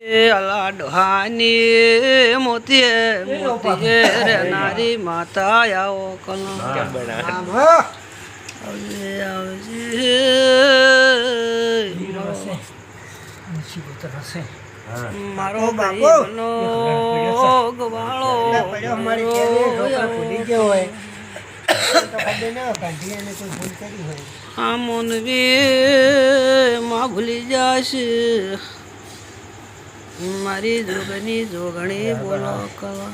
અલા ડોહાની મોતીએ મોતીએ રે નારી માતા આવો કલા આવજે આવજે મારો ભાઈનો ગવાળો આ મોનવી માં ભૂલી જશે મારી જોગણી જોગણી બોલો કલા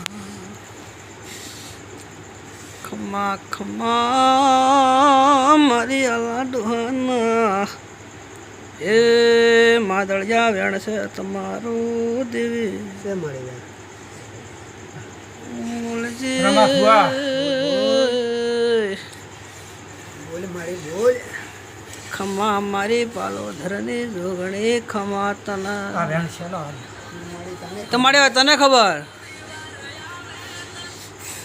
ખમા ખમા મારી અલા ડોહાના એ માદળજા વેણ છે તમારું દેવી છે મળી બોલ મારી બોલ ખમા મારી પાલો ધરની જોગણી ખમા તના તમારે તને ખબર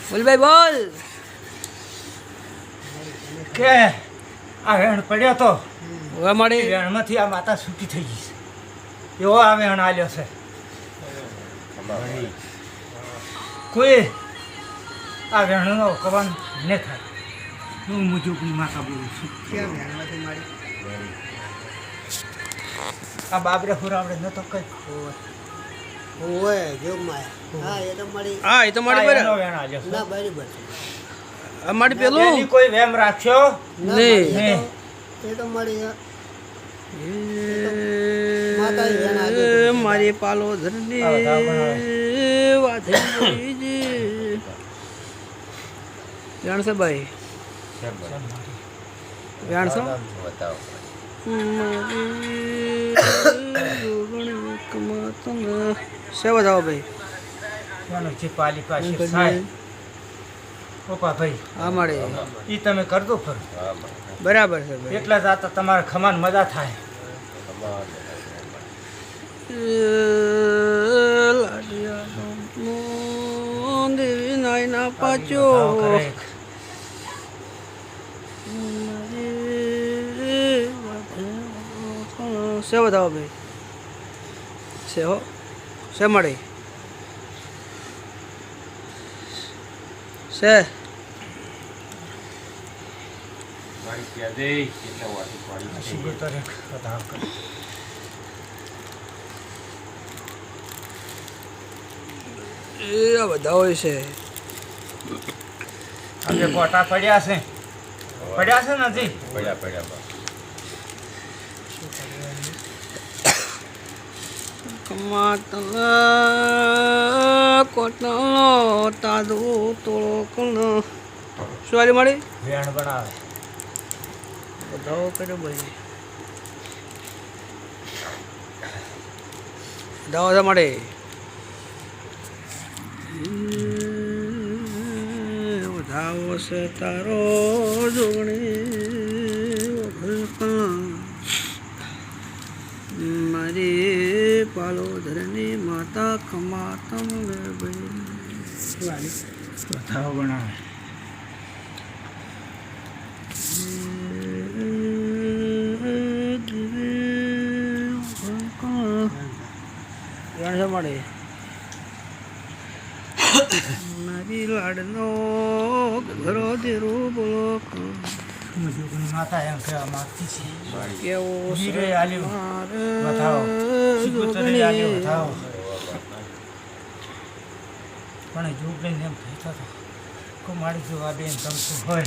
બોલ ભાઈ બોલ કે આ વેણ પડ્યો તો હવે મારી વેણમાંથી આ માતા છૂટી થઈ ગઈ છે એવો આ વેણ આલ્યો છે કોઈ આ વેણનો કવાન ન થાય હું મુજબની માતા બોલું છું ક્યાં વેણમાંથી મારી આ બાબરે ફુરાવડે ન તો કઈ ઓય જોગમાં હા એ તો મળી હા એ તો મારી બરાબર વેણ આલ્યો છે ના બરાબર આ મારી પેલું એની કોઈ વેમ રાખ્યો નહીં એ તો મળી મારી પાલો ધરની વાધી જાણશે ભાઈ જાણશો સે બતાવો ભાઈ એનો જે પાલી પાસે થાય ઓપા ભાઈ હા મળે એ તમે કરજો ખરું બરાબર છે ભાઈ એટલા જાતા તમારે ખમાન મજા થાય દેવી નાયના પાચો સે બતાવો ભાઈ સે હો સે મળે સે એ આ બધા હોય છે આપણે ગોટા પડ્યા છે નથી કમાતલા કોટલો તાદુ તોળો કનો શું મળી વેણ બનાવે બધાઓ કર્યો ભાઈ બધાઓ મળે બધાઓ છે તારો જોગણી મારી પાલો ધરની માતા કમાતમ ભાઈ બધાઓ બનાવે મળે મારી લાડનો ઘરો દેરો બોલો માતા એમ કહેવા માંગતી છે કેવો હીરે આલ્યો બતાવો સિકુતરે આલ્યો બતાવો પણ જોગણી એમ કહેતો હતો કે મારી જો આ બેન ગમતું હોય